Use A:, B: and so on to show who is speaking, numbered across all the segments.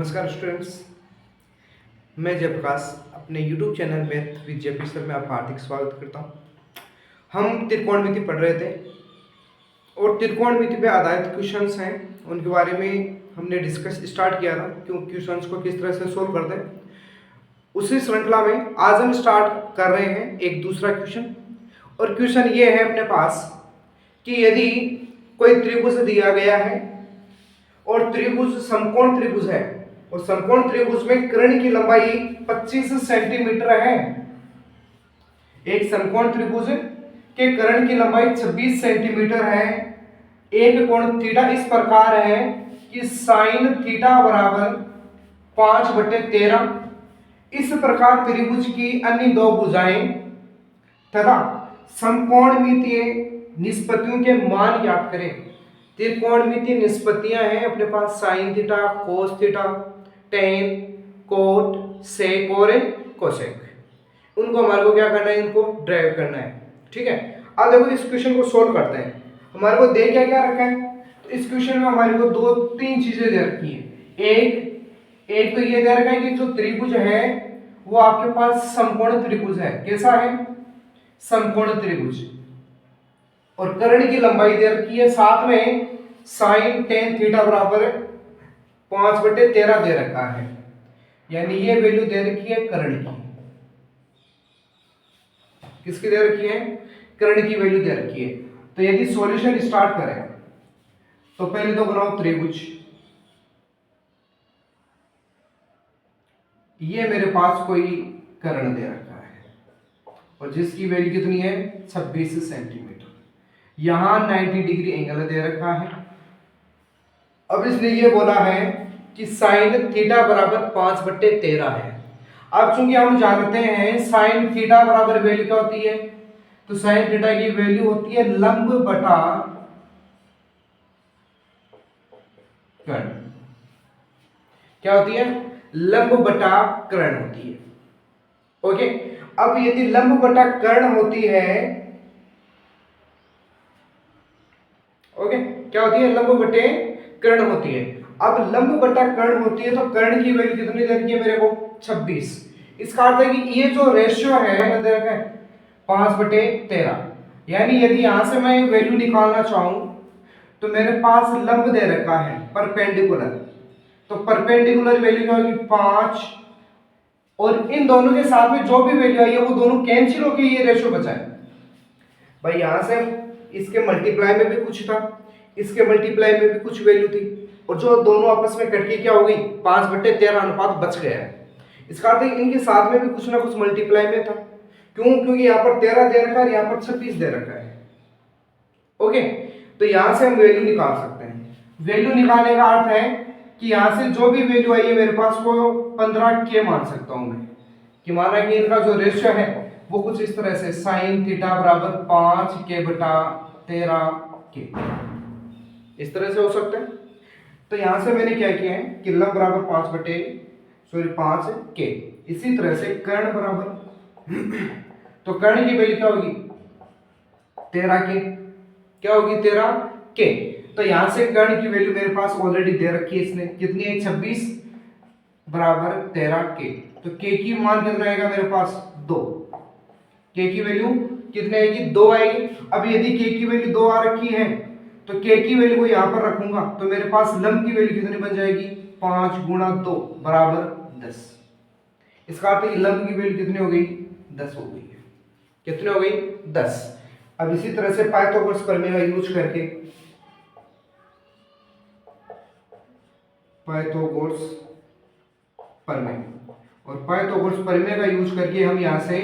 A: नमस्कार स्टूडेंट्स, मैं जयप्रकाश अपने YouTube channel math with JP sir में आपका हार्दिक स्वागत करता हूं। हम त्रिकोणमिति पढ़ रहे थे और त्रिकोणमिति पे आधारित क्वेश्चंस हैं, उनके बारे में हमने डिस्कस स्टार्ट किया था क्यों क्वेश्चंस को किस तरह से सोल्व करते हैं। उसी श्रृंखला में आज हम स्टार्ट कर रहे हैं एक दूसरा क्वेश्चन। और क्वेश्चन ये है अपने पास कि यदि कोई त्रिभुज दिया गया है और त्रिभुज समकोण त्रिभुज है और समकोण त्रिभुज में कर्ण की लंबाई 25 सेंटीमीटर है। एक समकोण त्रिभुज के कर्ण की लंबाई 26 सेंटीमीटर है। एक कोण थीटा इस प्रकार है कि साइन थीटा बराबर 5/13। इस प्रकार त्रिभुज की अन्य दो भुजाएं तथा समकोणमितीय निष्पत्तियों के मान ज्ञात करें। त्रिकोणमितीय निष्पत्तियां हैं अपने पास sine theta, cos theta, tan, cot, sec और कोसेक। उनको हमारे को क्या करना है, इनको ड्राइव करना है। ठीक है, अब देखो इस क्वेश्चन को सोल्व करते हैं। हमारे को दे क्या क्या रखा है, तो इस क्वेश्चन में हमारे को दो तीन चीजें दे रखी है। एक तो ये दे रखा है कि जो त्रिभुज है वो आपके पास समकोण त्रिभुज है। कैसा है? समकोण त्रिभुज। और कर्ण की लंबाई दे रखी है, साथ में साइन टेन थीटा बराबर 5/13 दे रखा है, यानी ये वैल्यू दे रखी है कर्ण की। किसकी दे रखी है? कर्ण की वैल्यू दे रखी है। तो यदि सॉल्यूशन स्टार्ट करें तो पहले तो बनाओ त्रिभुज। ये मेरे पास कोई कर्ण दे रखा है और जिसकी वैल्यू कितनी है? 26 सेंटीमीटर। यहां 90 डिग्री एंगल दे रखा है। अब इसने ये बोला है कि साइन थीटा बराबर 5/13 है। अब चूंकि हम जानते हैं साइन थीटा बराबर वैल्यू क्या होती है, तो साइन थीटा की वैल्यू होती है लंब बटा कर्ण। क्या होती है? लंब बटा कर्ण होती है। ओके, अब यदि लंब बटा कर्ण होती है, ओके, क्या होती है? लंब बटे कर्ण होती है। अब लंब बटा कर्ण होती है तो कर्ण की वैल्यू कितनी दे रखी है मेरे को? 26। इसका अर्थ है कि ये जो रेशियो है दे रखा है 5/13। यानी यदि यहां से मैं वैल्यू निकालना चाहूं तो मेरे पास लंब दे रखा है परपेंडिकुलर, तो परपेंडिकुलर वैल्यू क्या होगी? 5। और इन दोनों के साथ में जो भी वैल्यू आई है वो दोनों कैंसिल होकर ये रेशियो बचा है। भाई यहां से इसके मल्टीप्लाई में भी कुछ था, इसके मल्टीप्लाई में भी कुछ वैल्यू थी, और जो दोनों आपस में कट के क्या हो गई? 5/13 अनुपात बच गया है। इसका अर्थ है इनके साथ में भी कुछ ना कुछ मल्टीप्लाई में था। क्यों? क्योंकि यहाँ पर 13 दे रखा है, यहाँ पर 26 दे रखा है। ओके, तो यहां से हम वैल्यू निकाल सकते हैं। वैल्यू निकालने का अर्थ है कि यहां से जो भी वैल्यू आई है मेरे पास वो 15 के मान सकता हूं मैं, कि माना कि इनका जो रेशियो है वो कुछ इस तरह से साइन थीटा बराबर 5k/13 के, इस तरह से हो सकता है। तो यहां से मैंने क्या किया है कि लंब बराबर 5 के। इसी तरह से कर्ण बराबर तो कर्ण की वैल्यू क्या होगी? 13 के। क्या होगी? 13 के। तो यहां से कर्ण की वैल्यू मेरे पास ऑलरेडी दे रखी है इसने, कितनी है? 26 बराबर 13 के। तो के की मान कितना आएगा मेरे पास? 2। के की वैल्यू कितने आएगी? 2 आएगी। अब यदि के की वैल्यू 2 आ रखी है तो के की वैल्यू को यहां पर रखूंगा तो मेरे पास लंब की वैल्यू कितनी बन जाएगी? 5 × 2 बराबर 10। इसका अर्थ है लंब की वैल्यू कितनी हो गई? 10 हो गई है। कितनी हो गई? 10। अब इसी तरह से पाइथागोरस प्रमेय का यूज करके, पाइथागोरस प्रमेय, और पाइथागोरस प्रमेय का यूज करके हम यहां से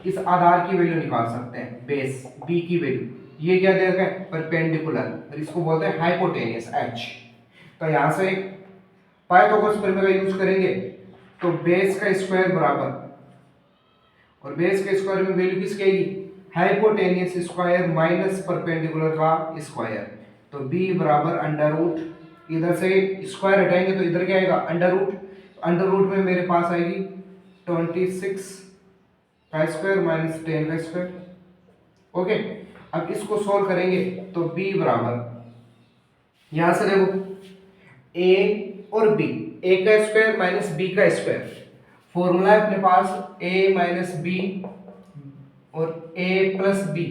A: इस आधार की वैल्यू निकाल सकते हैं, बेस बी की वैल्यू। ये क्या दे रखा है? परपेंडिकुलर, और इसको बोलते हैं हाइपोटेनियस एच। तो यहां से पाइथागोरस प्रमेय का यूज करेंगे तो बेस का स्क्वायर बराबर, और बेस के स्क्वायर में वैल्यू किसकी आएगी? हाइपोटेनियस स्क्वायर माइनस परपेंडिकुलर का स्क्वायर। तो b बराबर अंडर रूट, इधर से स्क्वायर हटाएंगे तो इधर क्या आएगा? Under root. अंडर रूट में मेरे पास आएगी 26 का स्क्वायर माइनस 10 का स्क्वायर। ओके, अब इसको सोल्व करेंगे तो b बराबर, यहां से देखो a और b, ए का स्क्वायर माइनस बी का स्क्वायर, फॉर्मूला है अपने पास ए माइनस बी और ए प्लस बी,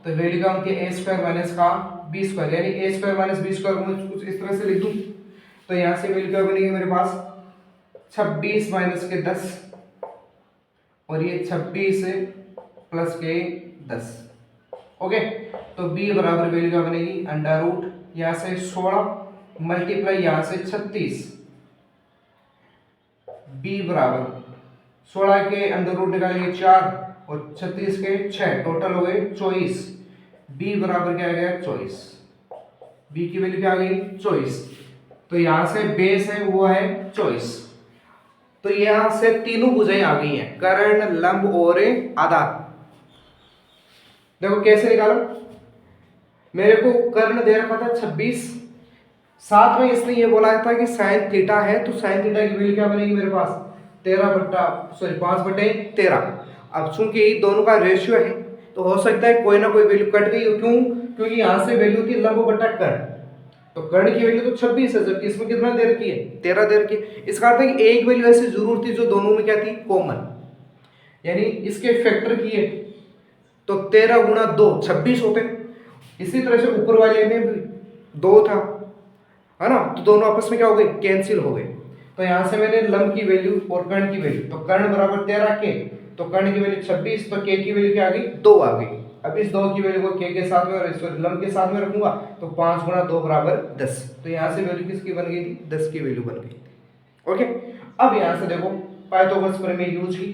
A: तो वैल्यू क्या होती है ए स्क्वायर माइनस का बी स्क्वायर, यानी ए स्क्वायर माइनस बी स्क्वायर को मैं कुछ इस तरह से लिख दूं, तो यहाँ से वैल्यू क्या बनेगी मेरे पास 26 माइनस के 10 और ये 26 प्लस के 10। ओके, तो b बराबर वैल्यू क्या बनेगी अंडर रूट यहाँ से 16 मल्टीप्लाई यहाँ से 36, b बराबर 16 के अंडर रूट निकालेंगे 4 और 36 के 6, टोटल हो गए 24। b बराबर क्या आ गया 24, b की वैल्यू क्या आ गई 24, तो यहाँ से बेस है वो है 24। तो यहाँ से तीनों भुजाएं आ गई हैं, कर्ण लंब और आधार। देखो कैसे निकालो, मेरे को कर्ण दे रखा था 26, साथ में इसने ये बोला था कि साइन थीटा है, तो साइन थीटा की वैल्यू क्या बनेगी मेरे पास 5/13। अब चूंकि दोनों का रेशियो है तो हो सकता है कोई ना कोई वैल्यू कट गई हो, क्यों, क्योंकि यहाँ से वैल्यू थी लंब बटा कर्ण, तो कर्ण की वैल्यू तो 26 है, जबकि इसमें कितना दे रखी है 13 दे रखी है। इसका अर्थ है कि एक वैल्यू ऐसी जरूर थी जो दोनों में क्या थी कॉमन, यानी इसके फैक्टर किए तो 13 गुणा 2 26 होते। इसी तरह से ऊपर वाले में भी 2 था, है ना, तो दोनों आपस में क्या हो गए कैंसिल हो गए। तो यहां से मैंने लंब की वैल्यू और कर्ण की वैल्यू, तो कर्ण बराबर 13 के, तो कर्ण की वैल्यू 26, तो के की वैल्यू क्या आ गई 2 आ गई। अब इस 2 की वैल्यू को के साथ में और इस लंब के साथ में रखूंगा, तो 5 गुणा 2 बराबर 10, तो यहां से वैल्यू किसकी बन गई थी 10 की वैल्यू बन गई। ओके, अब यहां से देखो पाइथागोरस प्रमेय यूज की।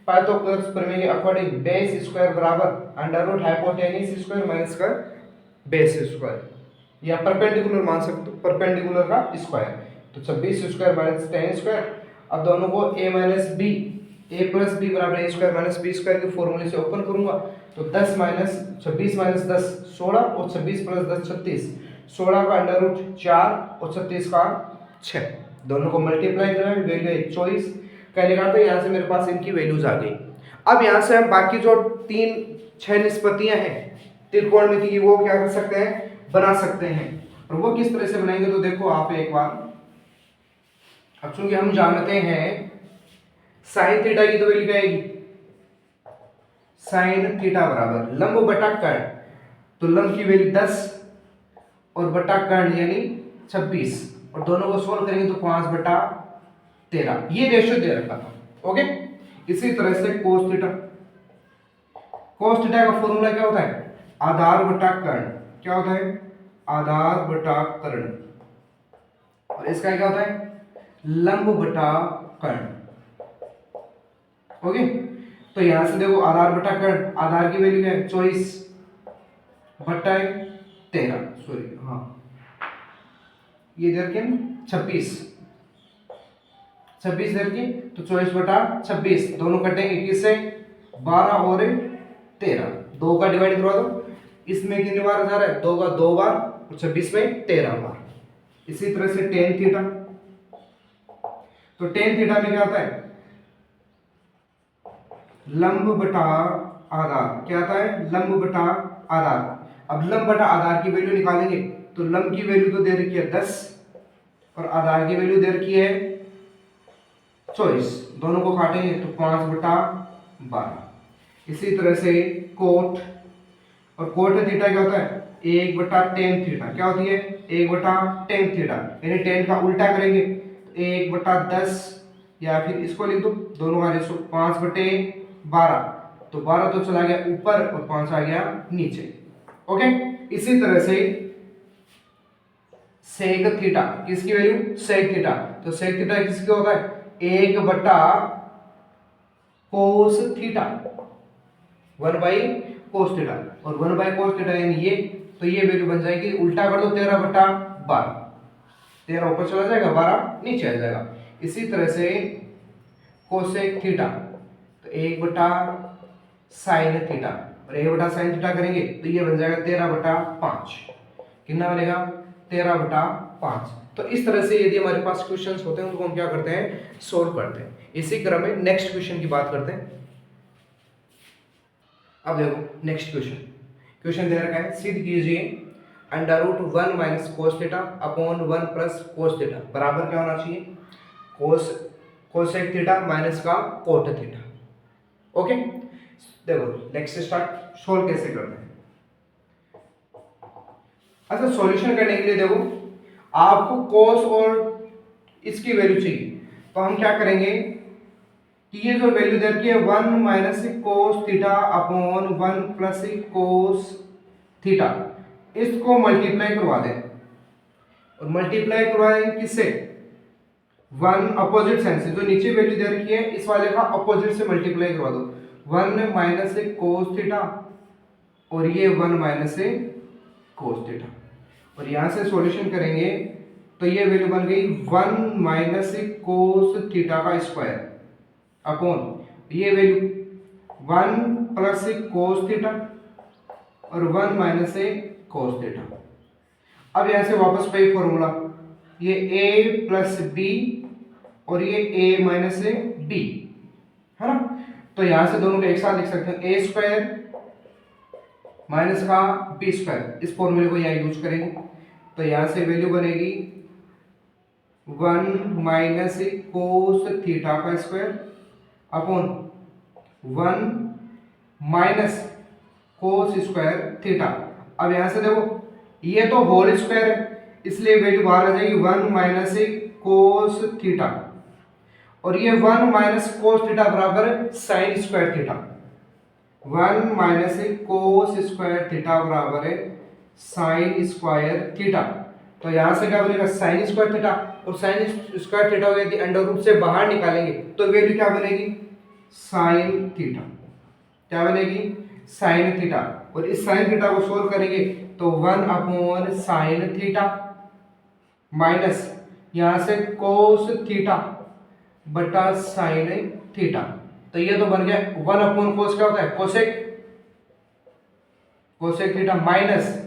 A: पाइथागोरस प्रमेय के अकॉर्डिंग बेस स्क्वायर बराबर under root hypotenuse square minus का बेस स्क्वायर, या परपेंडिकुलर मान सकते हो, परपेंडिकुलर का स्क्वायर, तो 26 स्क्वायर माइनस 10 स्क्वायर। अब दोनों को a minus B, A plus B बराबर A square minus B square के फॉर्मूले से ओपन करूंगा, तो 10 माइनस 26 माइनस 10 16 और 26 प्लस 10 36, 16 का अंडर रूट 4 और 36 का 6, दोनों को मल्टीप्लाई करें वैल्यू है 24। कहने का तो यहाँ से मेरे पास इनकी वैल्यूज आ गई। अब यहाँ से हम बाकी जो 6 निष्पत्तियां हैं त्रिकोणमिति की वो क्या कर सकते हैं बना सकते हैं, और वो किस तरह से बनाएंगे तो देखो आप एक बार। अब चूंकि हम जानते हैं साइन थीटा की तो वैल्यू क्या आएगी साइन थीटा बराबर लंब बटा कर्ण, तो लंब की वैल्यू 10 और बटा कर्ण यानी 26, और दोनों को सोल्व करेंगे तो 5/13, ये रेशियो दे रखा था। ओके, इसी तरह से cos थीटा, cos थीटा का फॉर्मूला क्या होता है आधार बटा कर्ण, क्या होता है आधार बटा कर्ण, और इसका क्या होता है लंब बटा कर्ण। ओके, तो यहां से देखो आधार बटा कर्ण, आधार की वैल्यू है 24/13, सॉरी हाँ ये दे रखे 26 दे रखी, तो 24/26, दोनों कटेंगे किससे 12 और 13, 2 का डिवाइड करवा दो, इसमें कितनी बार जा रहा है 2 का 2 बार और 26 में 13 बार। इसी तरह से टेन थीटा, तो टेन थीटा में क्या आता है लंब बटा आधार, क्या आता है लंब बटा आधार। अब लंब बटा आधार की वैल्यू निकालेंगे, तो लंब की वैल्यू तो दे रखी है 10 और आधार की वैल्यू दे रखी है 24, दोनों को काटेंगे तो 5/12। इसी तरह से कोट, और कोट थीटा क्या होता है 1/tan थीटा, क्या होती है 1/tan थीटा, यानी tan का उल्टा करेंगे 1/10, या फिर इसको लिख दो दोनों का रेशो 5/12, तो 12 तो चला गया ऊपर और 5 आ गया नीचे। ओके, इसी तरह से सेक थीटा, किसकी वैल्यू सेक थीटा, तो सेक थीटा किसकी होता है 1/cos थीटा, 1/cos थीटा, और 1/cos थीटा यानी ये, तो ये वैल्यू बन जाएगी उल्टा कर दो 13/12, 13 ऊपर चला जाएगा 12 नीचे आ जाएगा। इसी तरह से कोसेक थीटा, तो 1/sin थीटा और 1/sin थीटा करेंगे तो ये बन जाएगा 13/5, कितना बनेगा 13/5। तो इस तरह से यदि हमारे पास क्वेश्चंस होते हैं उनको हम क्या करते हैं सोल्व करते हैं। इसी क्रम में नेक्स्ट क्वेश्चन की बात करते हैं। अब देखो नेक्स्ट क्वेश्चन दे रखा है, सिद्ध कीजिए √1 - cos theta upon 1 + cos theta बराबर क्या होना चाहिए कोस कोसेक थीटा माइनस का कोट थीटा। ओके, देखो नेक्स्ट स्टार्ट, सोल्व कैसे करते हैं। अच्छा, सॉल्यूशन करने के लिए देखो आपको कोस और इसकी वैल्यू चाहिए, तो हम क्या करेंगे कि ये जो वैल्यू दे रखी है 1 minus cos theta upon 1 plus cos theta, इसको मल्टीप्लाई करवा दें। और मल्टीप्लाई करवाएं किससे? 1 अपोजिट साइन से, जो नीचे वैल्यू दे रखी है इस वाले का अपोजिट से मल्टीप्लाई करवा दो। 1 माइनस कोस थीटा और ये 1 माइनस कोस थीटा, और यहां से सॉल्यूशन करेंगे तो ये वैल्यू बन गई 1 माइनस कोस थीटा का स्क्वायर अपॉन ये वैल्यू 1 प्लस कोस थीटा और 1 माइनस कोस थीटा। अब यहां से वापस वही फॉर्मूला, ये a प्लस बी और ये a माइनस बी है ना, तो यहां से दोनों को एक साथ लिख सकते हैं, a स्क्वायर माइनस का बी स्क्वायर, इस फॉर्मूले को यहाँ यूज करेंगे। तो यहां से वैल्यू बनेगी 1 माइनस कोस थीटा का square upon 1 minus cos square theta. अब यहां से देखो ये तो होल स्क्वायर है, इसलिए वैल्यू बाहर आ जाएगी 1 माइनस कोस थीटा, और ये 1 माइनस कोस थीटा बराबर sine square theta. 1 minus cos square theta बराबर है साइन स्क्वायर थीटा। तो यहां से क्या बनेगा साइन स्क्वायर थीटा, और साइन स्क्वायर थीटा को यदि अंडर रूट से बाहर निकालेंगे तो वैल्यू क्या बनेगी साइन थीटा। क्या बनेगी साइन थीटा, और इस साइन थीटा को सोल्व करेंगे तो 1 अपॉन साइन थीटा माइनस यहां से कोस थीटा बटा साइन थीटा। तो ये तो बन गया 1 अपॉन कोस क्या होता है cosec, cosec theta minus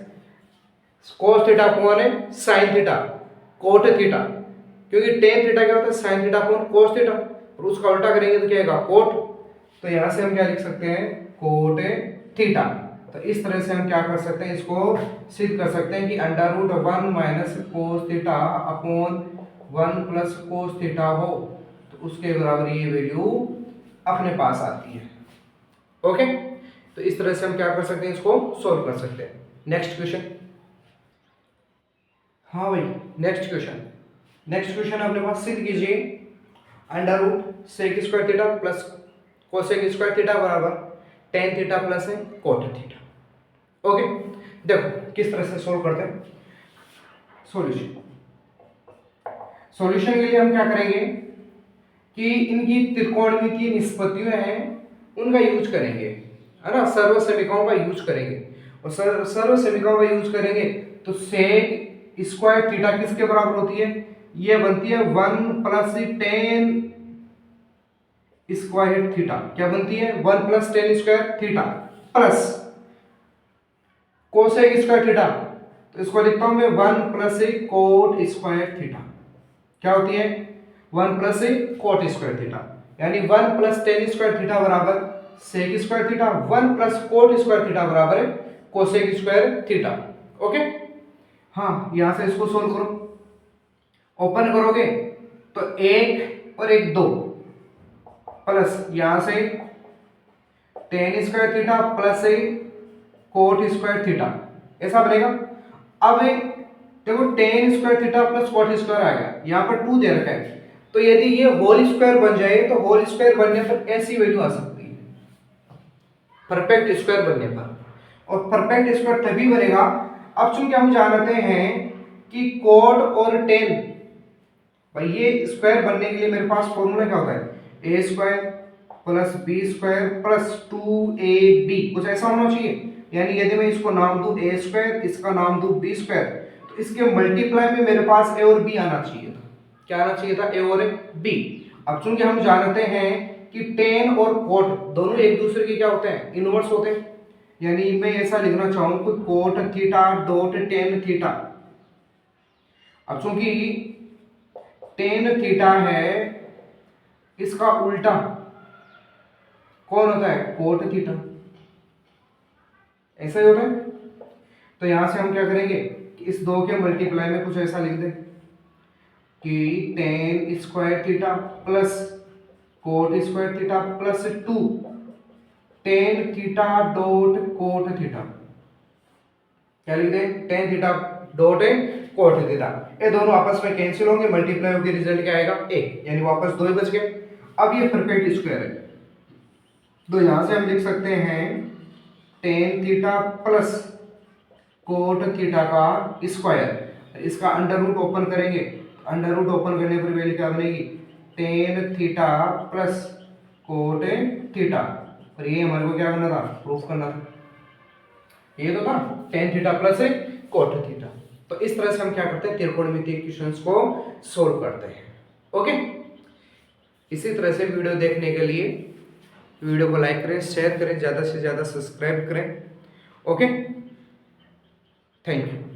A: cos theta upon sine theta cot theta, क्योंकि टेन थीटा क्या होता है sine theta upon cos theta, और उसका उल्टा करेंगे तो क्या आएगा कोट। तो यहां से हम क्या लिख सकते हैं कोट थीटा। तो इस तरह से हम क्या कर सकते हैं, इसको सिद्ध कर सकते हैं कि under root 1 minus cos theta upon 1 plus cos theta हो तो उसके बराबर ये वैल्यू अपने पास आती है। ओके, तो इस तरह से हम क्या कर सकते हैं, इसको सोल्व कर सकते हैं। Next question. हाँ भाई, नेक्स्ट क्वेश्चन अपने पास सिद्ध कीजिए under root sec square theta plus cosec square theta बराबर tan theta plus cot theta. Okay, देखो किस तरह से सोल्व करते हैं। सॉल्यूशन के लिए हम क्या करेंगे कि इनकी त्रिकोणमितीय निष्पत्तियां हैं उनका यूज करेंगे, है ना, सर्व समीकरणों का यूज करेंगे। और सर्व समीकरणों का यूज करेंगे तो सेक स्क्वायर थीटा किसके बराबर होती है, ये बनती है 1 प्लस टेन स्क्वायर थीटा। क्या बनती है 1 plus ten square theta plus cosec square theta, तो इसको लिखता हूं मैं 1 प्लस कोट स्क्वायर थीटा। क्या होती है 1 प्लस कोट स्क्वायर थीटा, यानी 1 प्लस टेन स्क्वायर थीटा बराबर sec square theta, 1 plus cot square theta बराबर कोसेक स्क्वायर थीटा। ओके, हाँ यहां से इसको सोल्व करो, ओपन करोगे तो 1 और 1 2 प्लस यहां से tan square theta plus cot square theta, ऐसा बनेगा। अब देखो tan square theta plus cot square आ गया, यहां पर 2 दे रखा है, तो यदि ये होल स्क्वायर बन जाए तो होल स्क्वायर बनने पर ऐसी वैल्यू आ सकती है परफेक्ट स्क्वायर बनने पर, और परफेक्ट स्क्वायर तभी बनेगा। अब चूंकि हम जानते हैं कि कोट और टेन, भाई ये स्क्वायर बनने के लिए मेरे पास फॉर्मूला क्या होता है A square plus B square plus 2ab, कुछ ऐसा होना चाहिए। यानी यदि मैं इसको नाम दूं ए स्क्वायर, इसका नाम दूं बी स्क्वायर, तो इसके मल्टीप्लाई में मेरे पास ए और बी आना चाहिए था। क्या आना चाहिए था ए और बी। अब चूंकि हम जानते हैं कि टेन और कोट दोनों एक दूसरे के क्या होते हैं इनवर्स होते हैं, यानी मैं ऐसा लिखना चाहूं कि cot theta dot tan theta. अब चूंकि टेन थीटा है इसका उल्टा कौन होता है कोट थीटा, ऐसा ही होता है। तो यहां से हम क्या करेंगे कि इस दो के मल्टीप्लाई में कुछ ऐसा लिख दें कि ten square theta plus cot square theta plus 2 tan theta dot cot theta. क्या लिख दें? Tan theta dot cot theta. ये दोनों आपस में कैंसिल होंगे, मल्टीप्लाई होकर रिजल्ट क्या आएगा? एक, यानी वापस दो ही बच गए। अब ये परफेक्ट स्क्वायर है, तो यहां से हम लिख सकते हैं ten theta plus cot theta का स्क्वायर। इसका अंडर रूट ओपन करेंगे, अंडर रूट ओपन करने पर वैल्यू क्या बनेगी? Ten theta plus cot theta. और ये हमारे को क्या करना था? प्रूफ करना था। ये तो था ten theta plus cot theta. तो इस तरह से हम क्या करते हैं? त्रिकोणमितीय क्वेश्चंस को सोल्व करते हैं। ओके, इसी तरह से वीडियो देखने के लिए वीडियो को लाइक करें, शेयर करें, ज़्यादा से ज़्यादा सब्सक्राइब करें। Okay, thank you.